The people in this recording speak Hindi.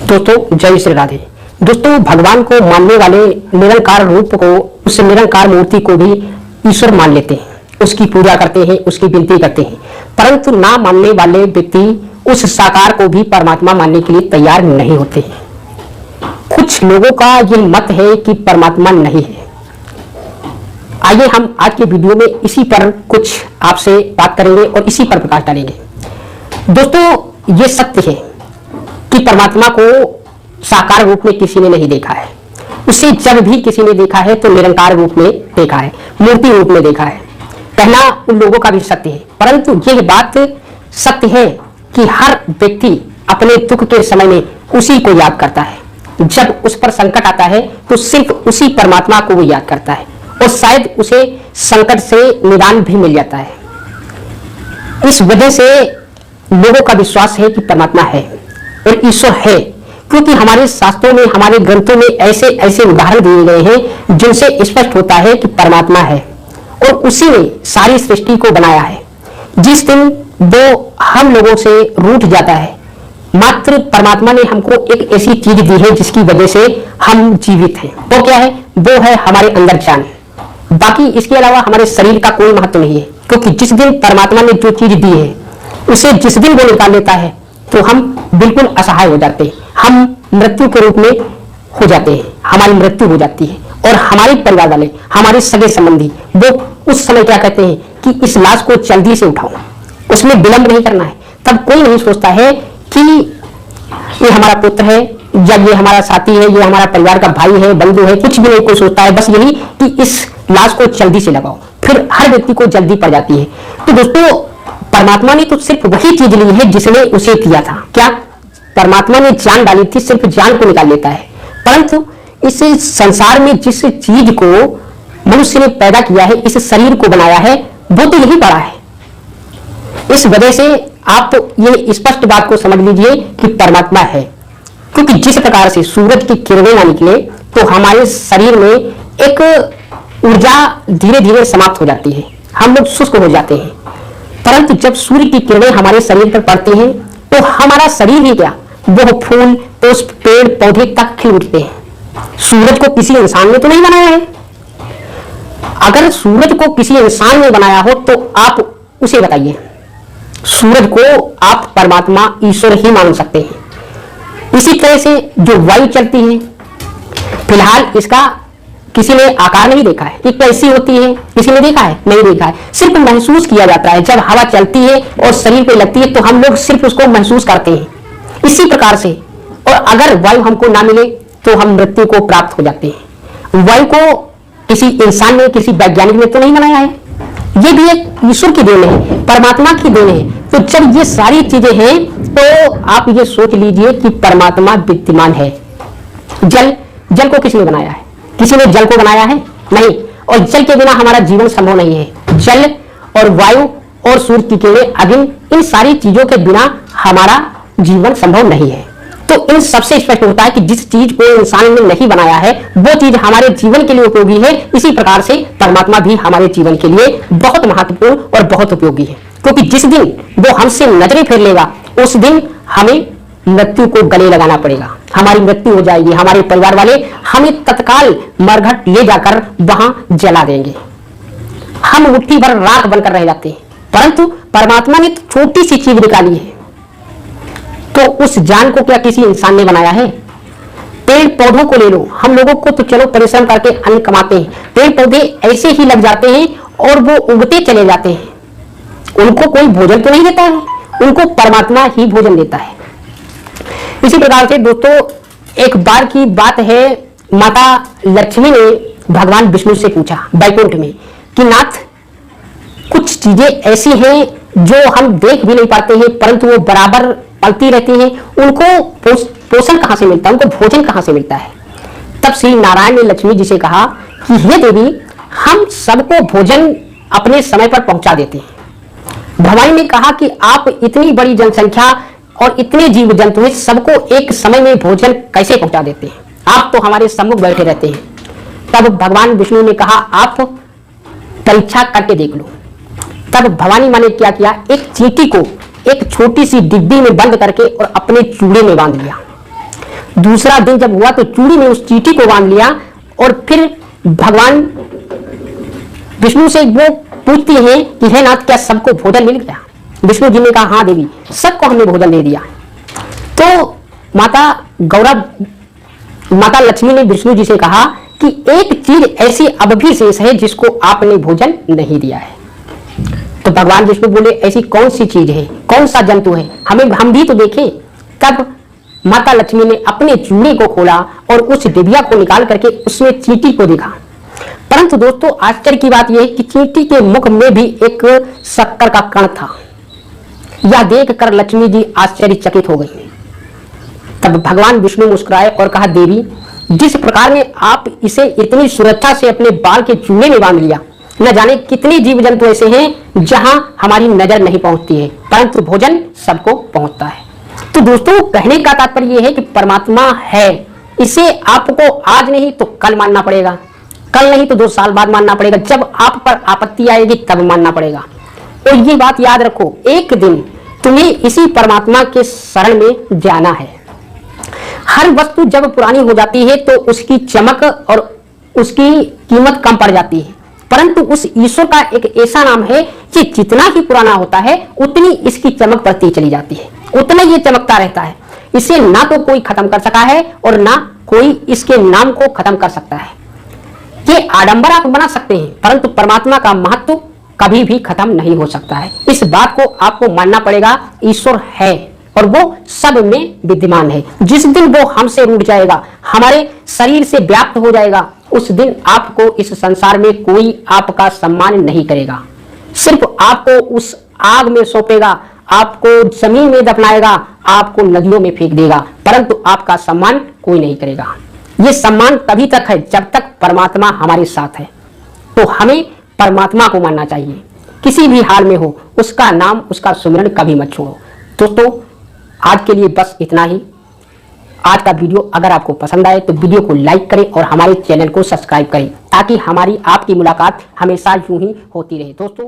दोस्तों जय श्री राधे। दोस्तों भगवान को मानने वाले निरंकार रूप को, उस निरंकार मूर्ति को भी ईश्वर मान लेते हैं, उसकी पूजा करते हैं, उसकी विनती करते हैं। परंतु ना मानने वाले व्यक्ति उस साकार को भी परमात्मा मानने के लिए तैयार नहीं होते हैं। कुछ लोगों का यह मत है कि परमात्मा नहीं है। आइए हम आज के वीडियो में इसी पर कुछ आपसे बात करेंगे और इसी पर प्रकाश डालेंगे। दोस्तों ये सत्य है कि परमात्मा को साकार रूप में किसी ने नहीं देखा है। उसे जब भी किसी ने देखा है तो निरंकार रूप में देखा है, मूर्ति रूप में देखा है। कहना उन लोगों का भी सत्य है, परंतु यह बात सत्य है कि हर व्यक्ति अपने दुख के समय में उसी को याद करता है। जब उस पर संकट आता है तो सिर्फ उसी परमात्मा को वो याद करता है और शायद उसे संकट से निदान भी मिल जाता है। इस वजह से लोगों का विश्वास है कि परमात्मा है और ईश्वर है, क्योंकि हमारे शास्त्रों में, हमारे ग्रंथों में ऐसे ऐसे उदाहरण दिए गए हैं जिनसे स्पष्ट होता है कि परमात्मा है और उसी ने सारी सृष्टि को बनाया है। जिस दिन वो हम लोगों से रूठ जाता है, मात्र परमात्मा ने हमको एक ऐसी चीज दी है जिसकी वजह से हम जीवित हैं। वो क्या है? वो है हमारे अंदर जान। बाकी इसके अलावा हमारे शरीर का कोई महत्व नहीं है, क्योंकि जिस दिन परमात्मा ने जो चीज दी है उसे जिस दिन वो निकाल लेता है तो हम बिल्कुल असहाय हो जाते हैं, हम मृत्यु के रूप में हो जाते हैं, हमारी मृत्यु हो जाती है। और हमारे परिवार वाले, हमारे सगे संबंधी, वो उस समय क्या कहते हैं कि इस लाश को जल्दी से उठाओ, उसमें विलंब नहीं करना है। तब कोई नहीं सोचता है कि ये हमारा पुत्र है या ये हमारा साथी है, ये हमारा परिवार का भाई है, बंधु है, कुछ भी नहीं कोई सोचता है। बस यही कि इस लाश को जल्दी से लगाओ। फिर हर व्यक्ति को जल्दी पड़ जाती है। तो दोस्तों परमात्मा ने तो सिर्फ वही चीज ली है जिसने उसे दिया था। क्या? परमात्मा ने जान डाली थी, सिर्फ जान को निकाल लेता है। परंतु इस संसार में जिस चीज को मनुष्य ने पैदा किया है, इस शरीर को बनाया है, वो तो यही पड़ा है। इस वजह से आप ये स्पष्ट बात को समझ लीजिए कि परमात्मा है, क्योंकि जिस प्रकार से सूरज की किरणें ना निकले तो हमारे शरीर में एक ऊर्जा धीरे धीरे समाप्त हो जाती है, हम लोग शुष्क हो जाते हैं। परंतु जब सूर्य की किरणें हमारे शरीर पर पड़ती हैं तो हमारा शरीर ही क्या, वो फूल, पुष्प, पेड़ पौधे तक खिल उठते हैं। सूरज को किसी इंसान ने तो नहीं बनाया है। अगर सूरज को किसी इंसान ने बनाया हो तो आप उसे बताइए। सूरज को आप परमात्मा ईश्वर ही मान सकते हैं। इसी तरह से जो वायु चलती है, फिलहाल इसका किसी ने आकार नहीं देखा है, ये कैसी होती है किसी ने देखा है? नहीं देखा है, सिर्फ महसूस किया जाता है। जब हवा चलती है और शरीर पे लगती है तो हम लोग सिर्फ उसको महसूस करते हैं। इसी प्रकार से, और अगर वायु हमको ना मिले तो हम मृत्यु को प्राप्त हो जाते हैं। वायु को किसी इंसान ने, किसी वैज्ञानिक ने तो नहीं बनाया है, ये भी एक ईश्वर की देन है, परमात्मा की देन है। तो जब ये सारी चीजें हैं तो आप ये सोच लीजिए कि परमात्मा विद्यमान है। जल को किसने बनाया है? किसी ने जल को बनाया है? नहीं। और जल के बिना हमारा जीवन संभव नहीं है। जल और वायु और सूर्य की किरणें, अग्नि, इन सारी चीजों के बिना हमारा जीवन संभव नहीं है। तो इन सबसे स्पष्ट होता है कि जिस चीज को इंसान ने नहीं बनाया है वो चीज हमारे जीवन के लिए उपयोगी है। इसी प्रकार से परमात्मा भी हमारे जीवन के लिए बहुत महत्वपूर्ण और बहुत उपयोगी है, क्योंकि जिस दिन वो हमसे नजरें फेर लेगा उस दिन हमें मृत्यु को गले लगाना पड़ेगा। हमारी मृत्यु हो जाएगी, हमारे परिवार वाले हमें तत्काल मरघट ले जाकर वहां जला देंगे, हम मुट्ठी भर राख बनकर रह जाते हैं। परंतु परमात्मा ने तो छोटी सी चीज निकाली है, तो उस जान को क्या किसी इंसान ने बनाया है? पेड़ पौधों को ले लो, हम लोगों को तो चलो परिश्रम करके अन्न कमाते हैं, पेड़ पौधे ऐसे ही लग जाते हैं और वो उगते चले जाते हैं। उनको कोई भोजन तो नहीं देता है, उनको परमात्मा ही भोजन देता है। इसी प्रकार से दोस्तों एक बार की बात है, माता लक्ष्मी ने भगवान विष्णु से पूछा बैकुंठ में कि नाथ, कुछ चीजें ऐसी हैं जो हम देख भी नहीं पाते हैं परंतु वो बराबर पलती रहती हैं, उनको पोषण कहां से मिलता है, उनको भोजन कहां से मिलता है? तब श्री नारायण ने लक्ष्मी जी से कहा कि हे देवी, हम सबको भोजन अपने समय पर पहुंचा देते हैं। भवानी ने कहा कि आप इतनी बड़ी जनसंख्या और इतने जीव जंतु हैं, सबको एक समय में भोजन कैसे पहुंचा देते हैं? आप तो हमारे सम्मुख बैठे रहते हैं। तब भगवान विष्णु ने कहा आप परीक्षा करके देख लो। तब भवानी माँ ने क्या किया, एक चींटी को एक छोटी सी डिब्बी में बंद करके और अपने चूड़े में बांध लिया। दूसरा दिन जब हुआ तो चूड़ी में उस चींटी को बांध लिया और फिर भगवान विष्णु से वो पूछती हैं कि हे नाथ, क्या सबको भोजन मिल गया? विष्णु जी ने कहा हाँ देवी, सबको हमने भोजन दे दिया। तो माता लक्ष्मी ने विष्णु जी से कहा कि एक चीज ऐसी अब भी शेष है जिसको आपने भोजन नहीं दिया है। तो भगवान विष्णु बोले ऐसी कौन सी चीज है, कौन सा जंतु है, हम भी तो देखें। तब माता लक्ष्मी ने अपने चूड़ी को खोला और उस डिबिया को निकाल करके उसमें चींटी को देखा। परंतु दोस्तों आश्चर्य की बात यह है कि चींटी के मुख में भी एक शक्कर का कण था। यह देखकर लक्ष्मी जी आश्चर्यचकित हो गई। तब भगवान विष्णु मुस्कुराए और कहा देवी, जिस प्रकार में आप इसे इतनी सुरक्षा से अपने बाल के चूड़े में बांध लिया, न जाने कितने जीव जंतु ऐसे हैं जहां हमारी नजर नहीं पहुंचती है, परंतु भोजन सबको पहुंचता है। तो दोस्तों कहने का तात्पर्य यह है कि परमात्मा है, इसे आपको आज नहीं तो कल मानना पड़ेगा, कल नहीं तो 2 साल बाद मानना पड़ेगा, जब आप पर आपत्ति आएगी तब मानना पड़ेगा। और ये बात याद रखो, एक दिन तुम्हें इसी परमात्मा के शरण में जाना है। हर वस्तु जब पुरानी हो जाती है तो उसकी चमक और उसकी कीमत कम पड़ जाती है, परंतु उस ईश्वर का एक ऐसा नाम है कि जितना ही पुराना होता है उतनी इसकी चमक बढ़ती चली जाती है, उतना ये चमकता रहता है। इसे ना तो कोई खत्म कर सका है और ना कोई इसके नाम को खत्म कर सकता है। ये आडंबर आप बना सकते हैं, परंतु परमात्मा का महत्व कभी भी खत्म नहीं हो सकता है। इस बात को आपको मानना पड़ेगा, ईश्वर है और वो सब में विद्यमान है। जिस दिन वो हमसे रूठ जाएगा, हमारे शरीर से व्याप्त हो जाएगा, उस दिन आपको इस संसार में कोई आपका सम्मान नहीं करेगा। सिर्फ आपको उस आग में सौंपेगा, आपको जमीन में दफनाएगा, आपको नदियों में फेंक देगा, परंतु आपका सम्मान कोई नहीं करेगा। ये सम्मान तभी तक है जब तक परमात्मा हमारे साथ है। तो हमें परमात्मा को मानना चाहिए, किसी भी हाल में हो, उसका नाम, उसका सुमिरन कभी मत छोड़ो। दोस्तों आज के लिए बस इतना ही। आज का वीडियो अगर आपको पसंद आए तो वीडियो को लाइक करें और हमारे चैनल को सब्सक्राइब करें, ताकि हमारी आपकी मुलाकात हमेशा यूं ही होती रहे। दोस्तों